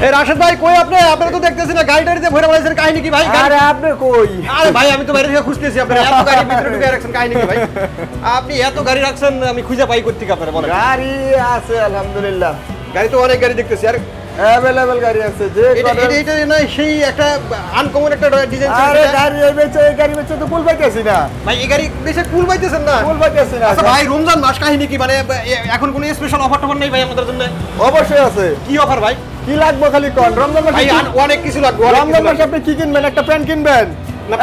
এই রাশেদ ভাই কই আপনি? আপনারা তো দেখতেছেন না গাড়িটারিতে ভরে বলেছেন, কাহিনী কি ভাই? আরে আপনি কই? আরে ভাই আমি তো বাইরে থেকে খুঁজতেছি, আপনারা এত গাড়ি ভিতরে ঢুকে রাখছেন, কাহিনী কি ভাই? আপনি এত গাড়ি রাখছেন, আমি খুঁজে পাই করতে কি আপনারা বলেন? গাড়ি আছে আলহামদুলিল্লাহ, গাড়ি তো অনেক গাড়ি দেখতেছি। আর अवेलेबल গাড়ি আছে যে এটা না সেই একটা আনকমন একটা ডিজাইন। আরে গাড়ি এই গাড়ি বেচে তো কুল পাইতেছি না ভাই, এই গাড়ি বেশে কুল পাইতেছেন না? কুল পাইতেছি না। আচ্ছা ভাই, রমজান মাস কাহিনী কি, মানে এখন কোনো স্পেশাল অফার টফার নেই ভাই আমাদের জন্য? অবশ্যই আছে। কি অফার ভাই? কি লাগবে খালি কোন? রমজান মাসে ভাই অনেক কিছু লাগবে। রমজান মাসে আপনি কি কিনবেন? একটা প্যান্ট কিনবেন, না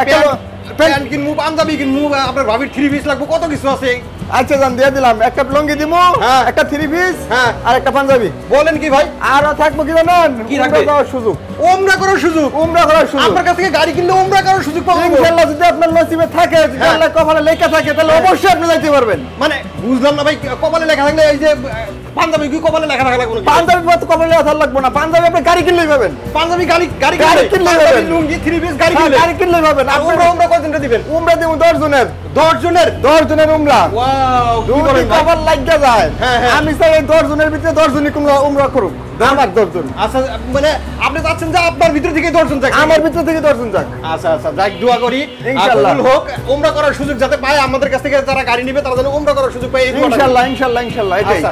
প্যান্ট কিনবো, পাঞ্জাবি কিনবো, আপনার ভাবির 3 পিস লাগবে, কত কিছু আছে। আচ্ছা জান দিয়ে দিলাম, একটা লুঙ্গি দিমু, একটা 3 পিস আর একটা পাঞ্জাবি। বলেন কি ভাই? আর থাকবো কি জানেন? কি থাকবে? উমরা করার সুযোগ। উমরা করার সুযোগ? উমরা করার সুযোগ। আপনার কাছ থেকে গাড়ি কিনলে উমরা করার সুযোগ পাবো ইনশাআল্লাহ। যদি আপনার নসিবে থাকে, যদি আল্লাহ কপালে লেখা থাকে, তাহলে অবশ্যই আপনি যাইতে পারবেন। মানে বুঝলাম না ভাই, কপালে লেখা থাকলে এই যে পাঞ্জাবি কি কপালে লেখা থাকা লাগবে? পাঞ্জাবি মত কপালে লেখা লাগবে না, পাঞ্জাবি আপনি গাড়ি কিনলেই পাবেন। পাঞ্জাবি গাড়ি কিনলেই পাবেন। লুঙ্গি 3 পিস গাড়ি কিনলেই পাবেন। আর উমরা কতদিনটা দিবেন? উমরা দিমু 10 জনের। 10 জনের? 10 জনের উমরা। ওয়াও, কি দুই বলেন ভাই? কপাল লাগা যায়। আমি চাই এই 10 জনের ভিতরে 10 জনই উমরা করুক। আমার 10 জন। আচ্ছা মানে আপনি চাচ্ছেন যে আপনার ভিতর থেকে 10 জন যাক? আমার ভিতর থেকে 10 জন যাক। আচ্ছা আচ্ছা, যাক, দোয়া করি ইনশাআল্লাহ কবুল হোক। উমরা করার সুযোগ যাতে পায়, আমাদের কাছ থেকে যারা গাড়ি নেবে তারা যেন উমরা করার সুযোগ পায়, ইনশাআল্লাহ ইনশাআল্লাহ ইনশাআল্লাহ। এটাই।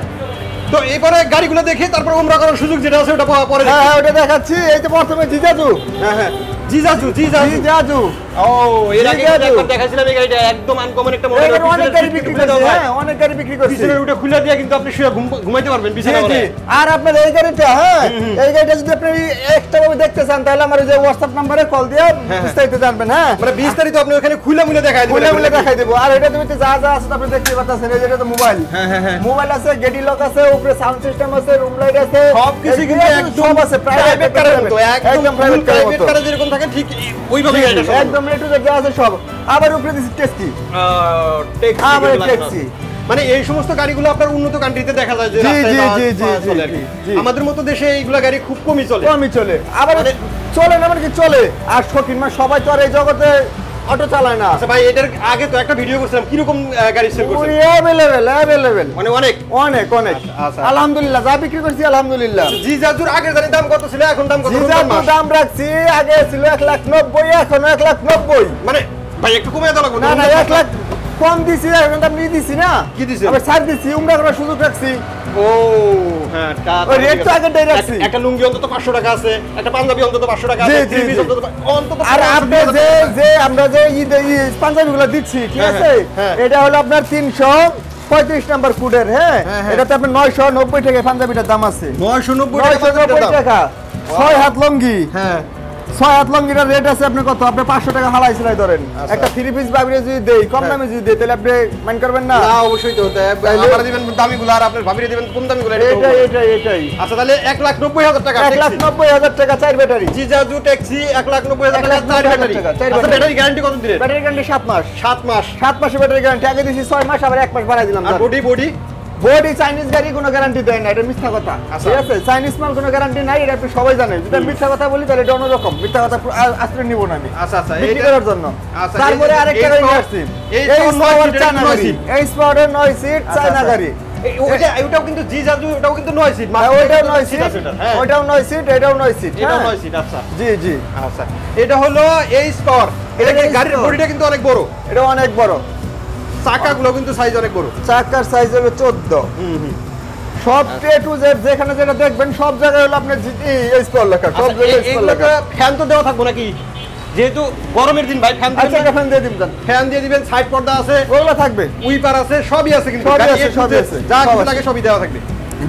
তো এবারে গাড়িগুলো দেখে তারপর উমরা করার সুযোগ যেটা আছে ওটা পরে দেখি। হ্যাঁ ওটা দেখাচ্ছি। এই যে প্রথমে জিজাজু। হ্যাঁ জিজাজু। ও এর আগে একবার দেখাছিলাম এই গাড়িটা, একদম আনকমন একটা মডেল। অনেক গাড়ি বিক্রি করছি। হ্যাঁ অনেক গাড়ি বিক্রি করছি। পিছনের ওটা খুলে দিয়ে কিন্তু আপনি শুয়ে ঘুমাইতে পারবেন বিছানায়। আর আপনার এই গাড়িটা, হ্যাঁ এই গাড়িটা যদি আপনি এক্সট্রা ভাবে দেখতে চান, তাহলে আমার যে WhatsApp নম্বরে কল দিয়ে বিস্তারিত জানবেন। হ্যাঁ মানে বিস্তারিত আপনি ওখানে খুলে দেখাই দিবেন। খুলে দেখাই দেব। আর এটা তুমি যা যা আছে আপনি দেখতে পাচ্ছেন। এই যেটা তো মোবাইল। হ্যাঁ মোবাইল আছে, গেডি লক আছে, উপরে সাউন্ড সিস্টেম আছে, রুম লাইট আছে, সবকিছু কিন্তু একদম আছে প্রাইভেট কারের মতো। একদম প্রাইভেট কারে যেরকম থাকে ঠিক ওইভাবে গাড়িটা সব একদম এ টু জেড যা আছে সব। আবার উপরে দিছি টেক্সি। ট্যাক্সি। মানে এই সমস্ত গাড়িগুলো আপনার উন্নত কান্ট্রিতে দেখা যায় যে রাস্তায় চলে। আমাদের মতো দেশে এইগুলা গাড়ি খুব কমই চলে। আবার চলে না মানে কি চলে। আর শৌখিন মানে সবাই তো আর এই জগতে অটো চালায় না। আচ্ছা ভাই, এটার আগে তো একটা ভিডিও করছিলাম, কি রকম গাড়ি সেল করছেন? अवेलेबल মানে অনেক। আচ্ছা আলহামদুলিল্লাহ যা বিক্রি করছি আলহামদুলিল্লাহ। জিজাজুর আগের গাড়ির দাম কত ছিল, এখন দাম কত? জিজাজুর দাম রাখছি আগে ছিল 1,90,000, এখন 1,90,000। মানে ভাই একটু কমিয়ে দাও লাগবে। না 1 লাখ কম দিছি, এখন দাম নিয়ে দিছি না। কি দিছি? আবার ছাড় দিছি, উমরা করার সুযোগ রাখছি। ও হ্যাঁ, ওই রেট তো আগেটাই রাখছি। একটা লুঙ্গি অন্তত 500 টাকা আছে, একটা পাঞ্জাবি অন্তত 500 টাকা আছে, অন্তত। আর আপনি যে আমরা যে পাঞ্জাবিগুলো দিচ্ছি, ঠিক আছে, এটা হলো আপনার 335 নাম্বার কোডের। হ্যাঁ এটাতে আপনার 990 টাকা পাঞ্জাবিটার দাম আছে। 990 টাকা 6 হাত লুঙ্গি। হ্যাঁ 6 হাত লুঙ্গিটার রেট আছে আপনি কত? আপনি 500 টাকা হালাই সেলাই ধরেন। একটা 3 পিস বাবিরে যদি দেই, কম দামে যদি দেই, তাহলে আপনি মাইন্ড করবেন না? না অবশ্যই তো হতে আপনারা দিবেন দামিগুলো আর আপনার ভাবিরে দিবেন কম দামিগুলো। এটাই। আচ্ছা তাহলে 1,90,000 টাকা। 1,90,000 টাকা 4 ব্যাটারি। জিজাজু ট্যাক্সি 1,90,000 টাকা 4 ব্যাটারি। আচ্ছা ব্যাটারি গ্যারান্টি কত দিলেন? ব্যাটারি গ্যারান্টি 7 মাস। 7 মাস। 7 মাসের ব্যাটারি গ্যারান্টি। আগে দিছি 6 মাস, আবার 1 মাস বাড়াই দিলাম। আর বডি চাইনিজ গাড়ি কোনো গ্যারান্টি দেয় না, এটা মিথ্যা কথা। ঠিক আছে, চাইনিজ মাল কোনো গ্যারান্টি নাই, এটা আপনি সবাই জানেন। যদি আমি মিথ্যা কথা বলি তাহলে এটা অন্যরকম। মিথ্যা কথা আশ্রয় নিব না আমি। আচ্ছা বিক্রি করার জন্য। তারপরে আরেকটা গাড়ি আসছে, এই স্পোর্ট চায়না গাড়ি। এই স্পোর্টের 9 সিট চায়না গাড়ি। ওটাও কিন্তু জিজাজু, ওটাও কিন্তু 9 সিট। ওইটাও 9 সিট, ওইটাও 9 সিট, এটাও 9 সিট। এটাও 9 সিট। আচ্ছা জি আচ্ছা, এটা হলো এই স্কোর। এটা গাড়ির বডিটা কিন্তু অনেক বড়। এটা অনেক বড়। চাকাগুলো কিন্তু সাইজ অনেক বড়। চাকার সাইজ হলো 14। সব এ টু জেড যেখানে যেটা দেখবেন সব জায়গায় হলো আপনার এই স্কোর লেখা। সব জায়গায় স্কোর লেখা। ফ্যান তো দেওয়া থাকবো নাকি? যেহেতু গরমের দিন ভাই, ফ্যান দিয়ে দিবেন। ফ্যান দিয়ে দিবেন, সাইড পর্দা আছে, ওগুলো থাকবে, উইপার আছে, সবই আছে কিন্তু সবই আছে, যা কিছু লাগে সবই দেওয়া থাকবে।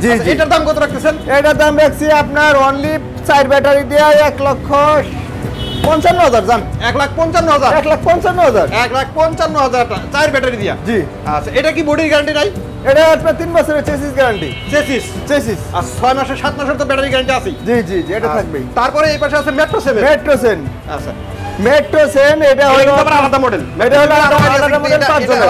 জি এটার দাম কত রাখতেছেন? এটার দাম রাখছি আপনার অনলি 4 ব্যাটারি দিয়ে 1,55,000 জান। 1,55,000। 1,55,000। 1,55,000 টাকা 4 ব্যাটারি দিয়া। জি আচ্ছা, এটা কি বডির গ্যারান্টি নাই? এটা আপনার 3 বছরের চেসিস গ্যারান্টি। চেসিস আর 6 মাসের 7 মাসের তো ব্যাটারি গ্যারান্টি আছে। জি এটা থাকবে। তারপরে এই পাশে আছে মেট্রো 7। মেট্রো 7। আচ্ছা মেট্রো সেন এটা হলো আলাদা মডেল, এটা হলো আলাদা মডেল 5 জনের,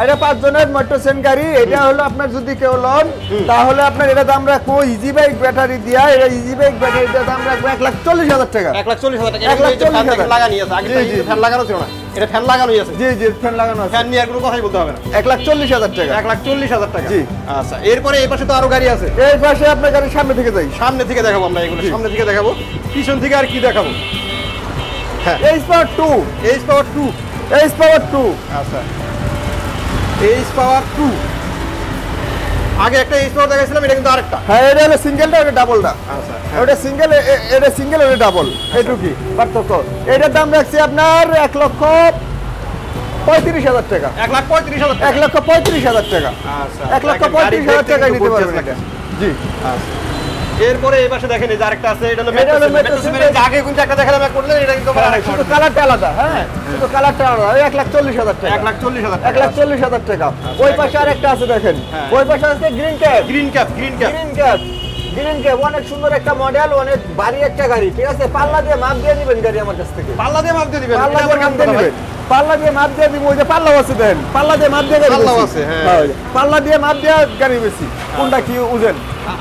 এটা 5 জনের মেট্রো সেন গাড়ি। এটা হলো আপনার যদি কেউ লন তাহলে আপনার এটা দাম রাখবো ইজি বাইক ব্যাটারি দিয়া, এটা ইজি বাইক ব্যাটারিটা দাম রাখবো 1,40,000 টাকা। 1,40,000 টাকা। এটা ফ্যান লাগানো আছে, আগে ফ্যান লাগানো ছিল না, এটা ফ্যান লাগানোই আছে। জি জি ফ্যান লাগানো আছে, ফ্যান নিয়ে আর কোনো কথাই বলতে হবে না। 1,40,000 টাকা। 1,40,000 টাকা। জি। আচ্ছা, এরপরে এই পাশে তো আরো গাড়ি আছে। এই পাশে আপনার গাড়ি সামনে থেকে যাই, সামনে থেকে দেখাবো আমরা এগুলো, সামনে থেকে দেখাবো। পিছন থেকে আর কি দেখাবো? হ্যাঁ, এইচ পাওয়ার 2, এইচ পাওয়ার 2। এইচ পাওয়ার 2। আচ্ছা, এইচ পাওয়ার 2। আগে একটা এইচ পাওয়ার দেখাইছিলাম, এটা কিন্তু আরেকটা। হ্যাঁ, এটা হলো সিঙ্গেলটা, এটা ডাবলটা। আচ্ছা, ওটা সিঙ্গেল, এটা সিঙ্গেল, ওটা ডাবল, এইটুকুই পার্থক্য। এটার দাম রাখছি আপনার 1,35,000 টাকা। 1,35,000 টাকা। 1,35,000 টাকা। আচ্ছা, 1,35,000 টাকা নিতে পারবেন এটা। জি। আচ্ছা, এরপরে এই পাশে দেখেন এই যে আরেকটা আছে, এটা হলো এটা হলো মেট্রো Metro সেন। City। আগে কিন্তু একটা দেখালাম, এক করলেন, এটা কিন্তু আবার আরেকটা। শুধু কালারটা আলাদা, হ্যাঁ শুধু কালারটা আলাদা। 1,40,000 টাকা। 1,40,000 টাকা। 1,40,000 টাকা। ওই পাশে আরেকটা আছে দেখেন, হ্যাঁ। ওই পাশে আছে green cap. Green cap, green cap. Green cap, green cap অনেক সুন্দর একটা মডেল, অনেক ভারী একটা গাড়ি, ঠিক আছে? পাল্লা দিয়ে মাপ দিয়ে নিবেন গাড়ি আমার কাছ থেকে। পাল্লা দিয়ে মাপ দিয়ে দিবেন। পাল্লা এটা দিয়ে আবার মাপ কেমন দিয়ে কথা ভাই? নিবেন, পাল্লা দিয়ে মাপ দিয়ে দিব। ওই যে পাল্লাও আছে দেন, পাল্লা দিয়ে মাপ দিয়ে গাড়ি পাল্লাও বেশি। আছে, হ্যাঁ। হ্যাঁ, পাল্লা দিয়ে মাপ দিয়ে গাড়ি বেশি। কোনটা কি ওজন?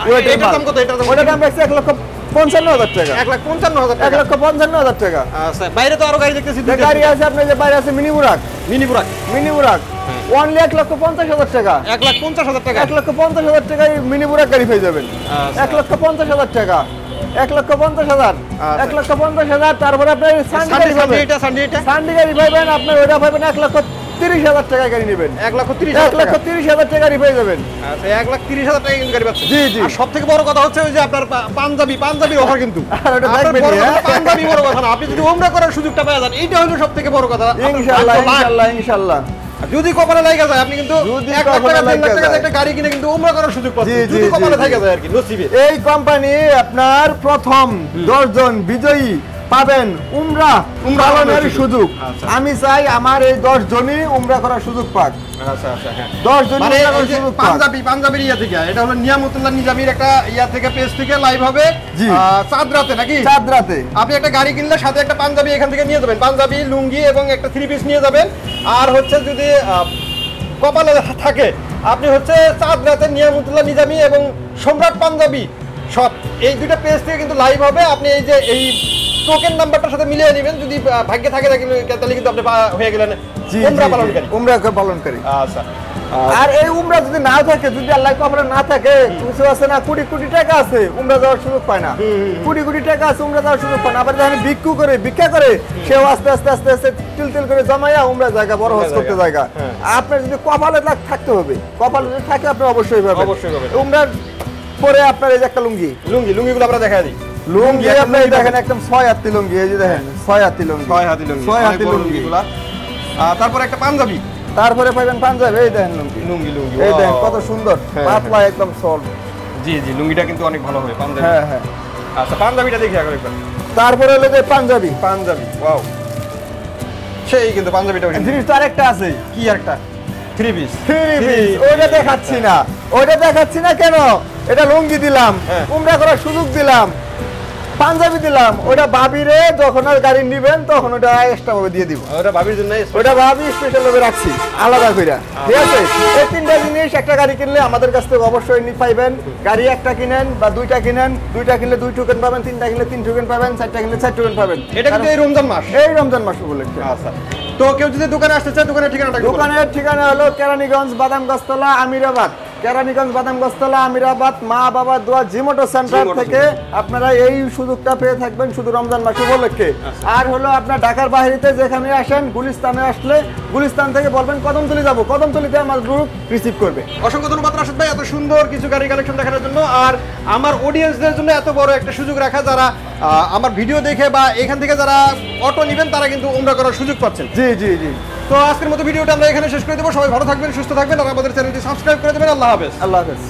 এটার দাম কত? এটার দাম ওটার দাম রাখছি 1,55,000 টাকা। 1,55,000 টাকা। 1,55,000 টাকা। আচ্ছা, বাইরে তো আরো গাড়ি দেখতেছি। যে গাড়ি আছে আপনার, যে বাইরে আছে মিনি বুরাক, মিনি বুরাক। মিনি বুরাক অনলি 1,50,000 টাকা। 1,50,000 টাকা। 1,50,000 টাকায় মিনি বুরাক গাড়ি পেয়ে যাবেন। আচ্ছা। 1,50,000 টাকা। 1,50,000। আচ্ছা। 1,50,000। তারপরে আপনি সানডে গাড়ি সানডে পাবেন। এটা, সানডে এটা। সানডে গাড়ি পাবেন আপনার, ওটা পাবেন 1,30,000 টাকা গাড়ি নেবেন। 1,30,000 টাকা। 1,30,000 টাকা গাড়ি পেয়ে যাবেন। আচ্ছা, 1,30,000 টাকা কিন্তু গাড়ি পাচ্ছেন। জি, জি। আর সবথেকে বড় কথা হচ্ছে ওই যে আপনার পাঞ্জাবির অফার কিন্তু। আর ওটা আপনার থাকবে বড় না, কথা হ্যাঁ। পাঞ্জাবি বড় কথা না, আপনি যদি ওমরা করার সুযোগটা পেয়ে যান, এইটা হলো সবথেকে বড় কথা। ইনশাআল্লাহ, ইনশাআল্লাহ, ইনশাআল্লাহ। যদি কপালে লাগা যায়, আপনি কিন্তু যদি 1 লাখ কপালে টাকা, 2 লাখ লাগা টাকা যায়। একটা গাড়ি কিনে কিন্তু ওমরা করার সুযোগ জি, পাচ্ছেন, জি, যদি কপালে জি, থাকা জি। যায় আর কি, নসিবে। এই কোম্পানি আপনার প্রথম 10 জন বিজয়ী পাবেন উমরা পালনের সুযোগ। আচ্ছা। আমি চাই আমার এই 10 জনই উমরা করার সুযোগ পাক। আচ্ছা, আচ্ছা, হ্যাঁ। 10 জনই মানে উমরা ওই করার যে সুযোগ পাক। পাঞ্জাবির ইয়া থেকে, এটা হলো নিয়ামতুল্লাহ নিজামীর একটা ইয়া থেকে, পেজ থেকে লাইভ হবে। জি। চাঁদ রাতে নাকি? চাঁদ রাতে। আপনি একটা গাড়ি কিনলে সাথে একটা পাঞ্জাবি এখান থেকে নিয়ে যাবেন, পাঞ্জাবি, লুঙ্গি এবং একটা 3 পিস নিয়ে যাবেন। আর হচ্ছে যদি কপালে থাকে, আপনি হচ্ছে চাঁদ রাতে নিয়ামতুল্লাহ নিজামী এবং সম্রাট পাঞ্জাবি সব, এই দুইটা পেজ থেকে কিন্তু লাইভ হবে। আপনি এই যে এই টোকেন নাম্বারটার সাথে মিলিয়ে নেবেন, যদি ভাগ্যে থাকে তাহলে কিন্তু আপনি হয়ে গেলেন জি, উমরা জি, পালনকারী। উমরা পালনকারী। আচ্ছা, আর এই উমরা যদি না থাকে, যদি আল্লাহ কপালে না থাকে, কিছু আছে না, কোটি কোটি টাকা আছে, উমরা যাওয়ার সুযোগ পায় না। কোটি কোটি টাকা আছে, উমরা যাওয়ার সুযোগ পায় না। আবার যখন ভিক্ষা করে, সেও আস্তে আস্তে আস্তে আস্তে তিল করে জমাইয়া উমরা জায়গা, বড় হজ করতে জায়গা। হ্যাঁ। আপনার যদি কপালে থাকতে হবে, কপালে যদি থাকে আপনি অবশ্যই পাবেন। অবশ্যই পাবেন। উমরার পরে আপনার এই যে একটা লুঙ্গি, লুঙ্গিগুলো আমরা দেখা দিই। লুঙ্গি আপনি দেখেন একদম 6 হাতি লুঙ্গি, এই যে দেখেন 6 হাতি লুঙ্গি, 6 হাতি লুঙ্গি, 6 অনেক হাতি বড় লুঙ্গি। লুঙ্গিগুলা। তারপর একটা পাঞ্জাবি, তারপরে পাবেন পাঞ্জাবি, এই দেখেন লুঙ্গি, লুঙ্গি। এই দেখেন Wow! কত সুন্দর, হ্যাঁ, পাতলা একদম সল্ট। জি, লুঙ্গিটা কিন্তু অনেক ভালো হবে, পাঞ্জাবি। হ্যাঁ, হ্যাঁ। আচ্ছা, পাঞ্জাবিটা দেখি একবার। তারপরে হলো যে পাঞ্জাবি, পাঞ্জাবি, ওয়াও, সেই কিন্তু পাঞ্জাবিটা জিনিস তো আরেকটা আছে, কি একটা 3 পিস। ওইটা দেখাচ্ছি না, ওইটা দেখাচ্ছি না কেন? এটা লুঙ্গি দিলাম, হ্যাঁ। উমরা করার সুযোগ দিলাম, পাঞ্জাবি দিলাম, ওটা ভাবিরে যখন আর গাড়ি নিবেন তখন ওটা এক্সট্রা ভাবে দিয়ে দিব। ওটা ভাবির জন্য ওটা ভাবি স্পেশাল ভাবে রাখছি আলাদা কইরা, ঠিক আছে? এই 3টা জিনিস একটা গাড়ি কিনলে আমাদের কাছ থেকে অবশ্যই পাইবেন। গাড়ি একটা কিনেন বা 2টা কিনেন, 2টা কিনলে 2 টোকেন পাবেন, 3টা কিনলে 3 টোকেন পাবেন, 4টা কিনলে 4 টোকেন পাবেন। এটা কিন্তু এই রমজান মাস। এই রমজান মাস উপলক্ষে। আচ্ছা, তো কেউ যদি দোকানে আসতে চায়, দোকানের ঠিকানাটা কি বলবেন? দোকানের ঠিকানা হলো কেরানীগঞ্জ বাদামগাছতলা, আমিরাবাদ। কেরানীগঞ্জ বাদামগাছতলা, আমিরাবাদ, মা বাবা দোয়া জিমোটো সেন্টার থেকে আপনারা এই সুযোগটা পেয়ে থাকবেন শুধু রমজান মাস উপলক্ষে। আর হলো আপনার ঢাকার বাইরেতে যেখানে আসেন, গুলিস্তানে আসলে গুলিস্তান থেকে বলবেন কদমতলি যাব, কদমতলিতে আমার গ্রুপ রিসিভ করবে। অসংখ্য ধন্যবাদ রাশেদ ভাই, এত সুন্দর কিছু গাড়ি কালেকশন দেখানোর জন্য। আর আমার অডিয়েন্সদের জন্য এত বড় একটা সুযোগ রাখা, যারা আমার ভিডিও দেখে বা এখান থেকে যারা অটো নেবেন, তারা কিন্তু উমরা করার সুযোগ পাচ্ছেন। জি জি জি। তো আজকের মতো ভিডিওটা আমরা এখানে শেষ করে দেবো। সবাই ভালো থাকবেন, সুস্থ থাকবেন, আর আমাদের চ্যানেলটি সাবস্ক্রাইব করে দেবেন। আল্লাহ হাফেজ। আল্লাহ হাফেজ।